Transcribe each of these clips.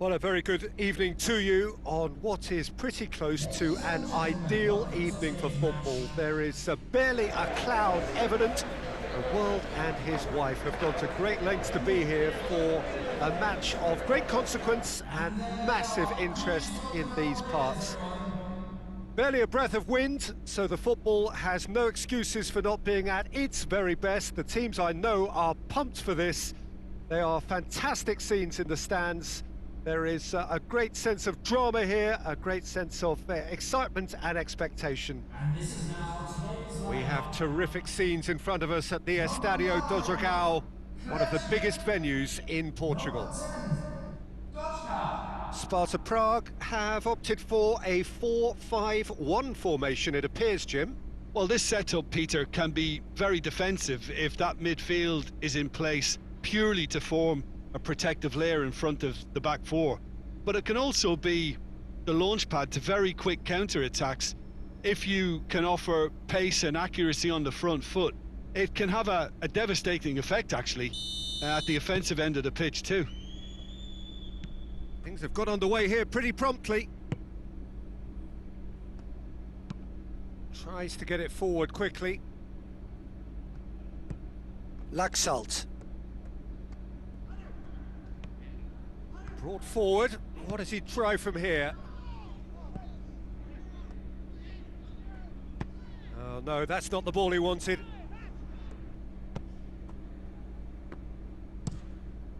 Well, a very good evening to you on what is pretty close to an ideal evening for football. There is barely a cloud evident. The world and his wife have gone to great lengths to be here for a match of great consequence and massive interest in these parts. Barely a breath of wind, so the football has no excuses for not being at its very best. The teams I know are pumped for this. They are fantastic scenes in the stands. There is a great sense of drama here, a great sense of excitement and expectation. We have terrific scenes in front of us at the Stadion, one of the biggest venues in Portugal. Sparta Prague have opted for a 4-5-1 formation, it appears, Jim. Well, this setup, Peter, can be very defensive if that midfield is in place purely to form a protective layer in front of the back four. But it can also be the launchpad to very quick counter-attacks. If you can offer pace and accuracy on the front foot, it can have a devastating effect, actually, at the offensive end of the pitch too. Things have got underway here pretty promptly. Tries to get it forward quickly. Laxalt. Brought forward. What does he try from here? Oh no, that's not the ball he wanted.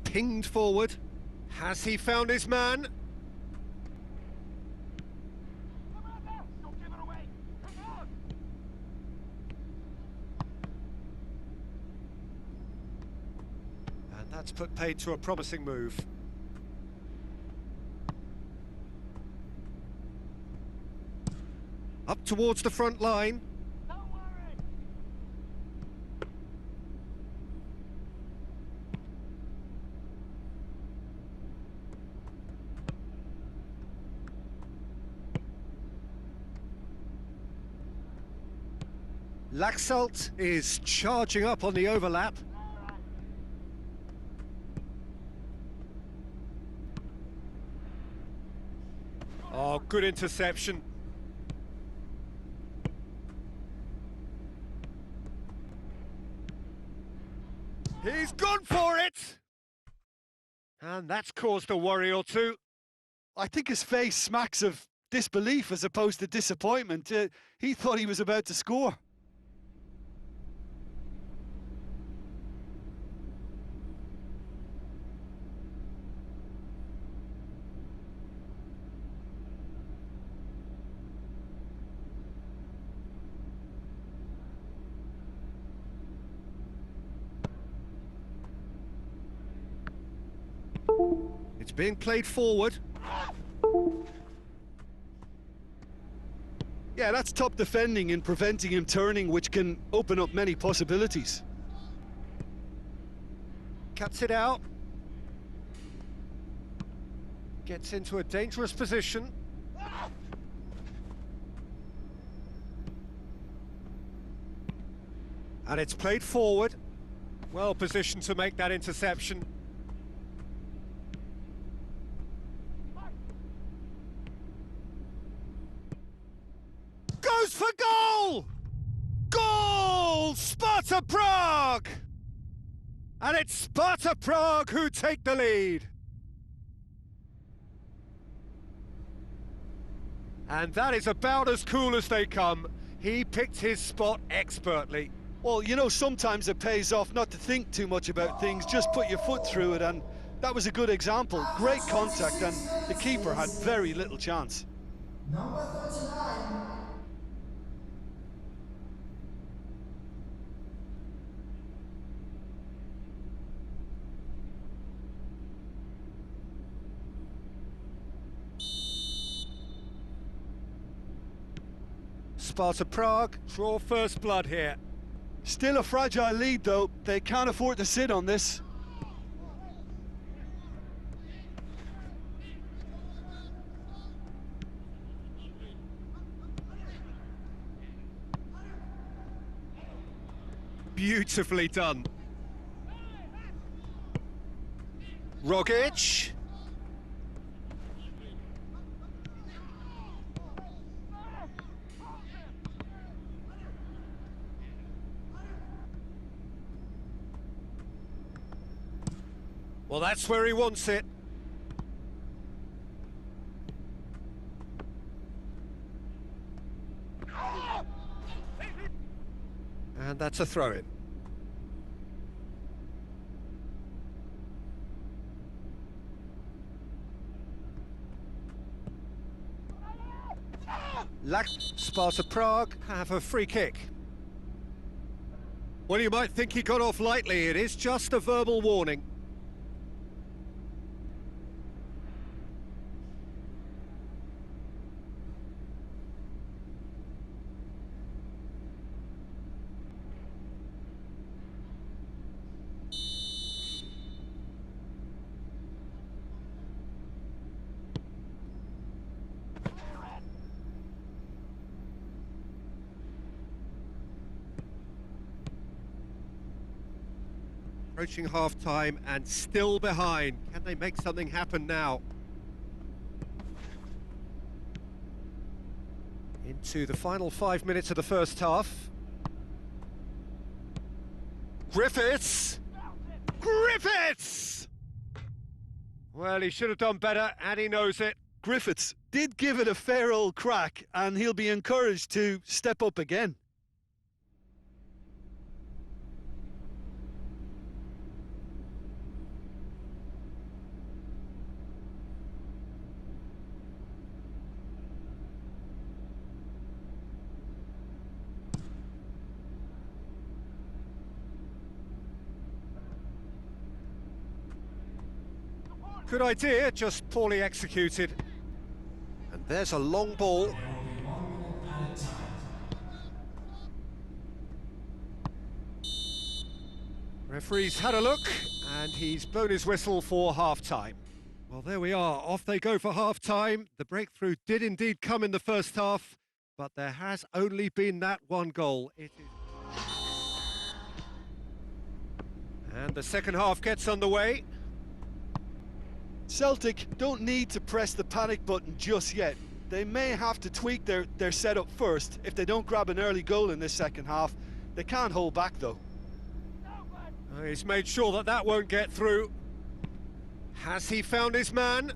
Pinged forward. Has he found his man? And that's put paid to a promising move. Up towards the front line. Laxalt is charging up on the overlap. Oh, good interception. He's gone for it! And that's caused a worry or two. I think his face smacks of disbelief as opposed to disappointment. He thought he was about to score. It's being played forward. Yeah, that's top defending and preventing him turning, which can open up many possibilities. Cuts it out. Gets into a dangerous position. And it's played forward. Well positioned to make that interception. Goes for goal! Goal! Sparta Prague! And it's Sparta Prague who take the lead. And that is about as cool as they come. He picked his spot expertly. Well, you know, sometimes it pays off not to think too much about things, just put your foot through it, and that was a good example. Great contact, and the keeper had very little chance. Number 39. Sparta Prague draw first blood here. Still a fragile lead, though. They can't afford to sit on this. Beautifully done. Rogic. Well, that's where he wants it. And that's a throw-in. Sparta Prague have a free kick. Well, you might think he got off lightly. It is just a verbal warning. Approaching half-time and still behind. Can they make something happen now? Into the final 5 minutes of the first half. Griffiths! Griffiths! Well, he should have done better, and he knows it. Griffiths did give it a fair old crack, and he'll be encouraged to step up again. Good idea, just poorly executed. And there's a long ball. Referee's had a look, and he's blown his whistle for half-time. Well, there we are, off they go for half-time. The breakthrough did indeed come in the first half, but there has only been that one goal. And the second half gets underway. Celtic don't need to press the panic button just yet. They may have to tweak their setup first. If they don't grab an early goal in this second half, they can't hold back though. He's made sure that that won't get through. Has he found his man?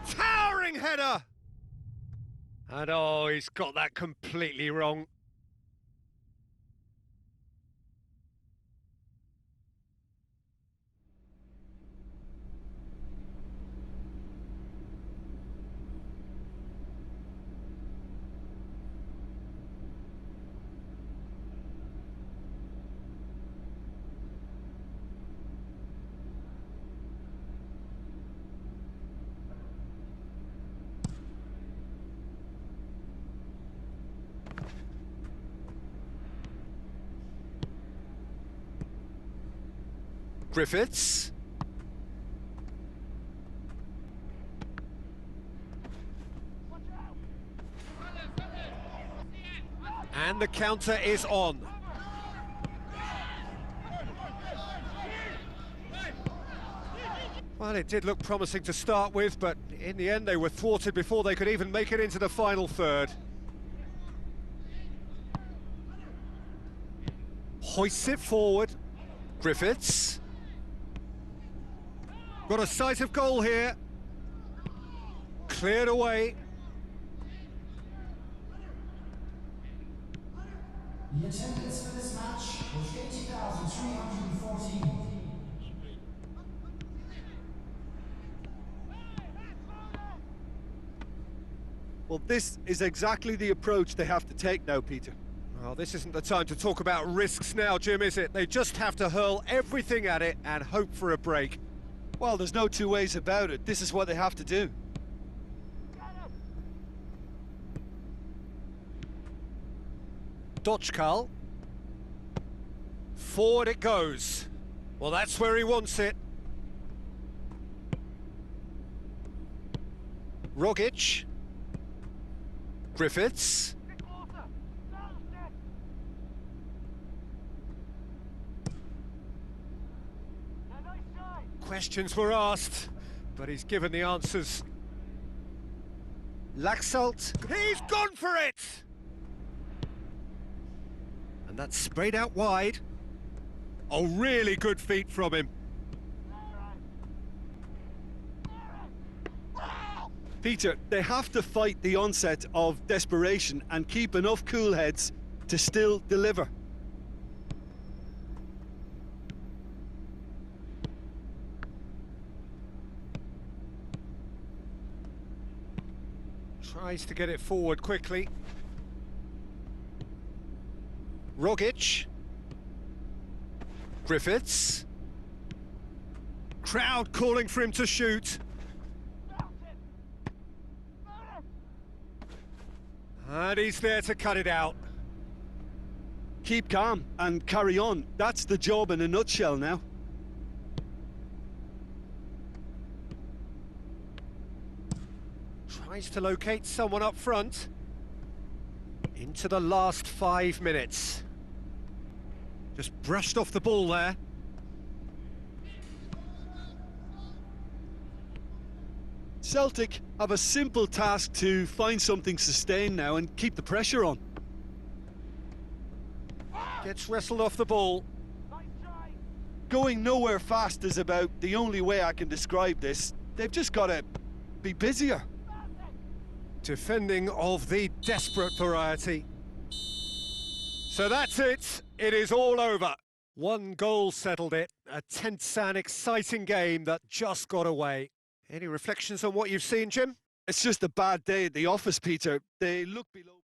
Towering header! And oh, he's got that completely wrong. Griffiths. And the counter is on. Well, it did look promising to start with, but in the end they were thwarted before they could even make it into the final third. Hoists it forward. Griffiths. Got a sight of goal here. Cleared away. The attendance for this match was 80,314. Well, this is exactly the approach they have to take now, Peter. Well, this isn't the time to talk about risks now, Jim, is it? They just have to hurl everything at it and hope for a break. Well, there's no two ways about it. This is what they have to do. Dochkal. Forward it goes. Well, that's where he wants it. Rogic. Griffiths. Questions were asked, but he's given the answers. Laxalt, he's gone for it! And that's sprayed out wide. Oh, really good feet from him. Peter, they have to fight the onset of desperation and keep enough cool heads to still deliver. Tries to get it forward quickly. Rogic. Griffiths. Crowd calling for him to shoot. And he's there to cut it out. Keep calm and carry on. That's the job in a nutshell now. Tries to locate someone up front. Into the last 5 minutes. Just brushed off the ball there. Celtic have a simple task to find something sustained now and keep the pressure on. Gets wrestled off the ball. Going nowhere fast is about the only way I can describe this. They've just got to be busier. Defending of the desperate variety. So that's it. It is all over. One goal settled it. A tense and exciting game that just got away. Any reflections on what you've seen, Jim? It's just a bad day at the office, Peter. They look below.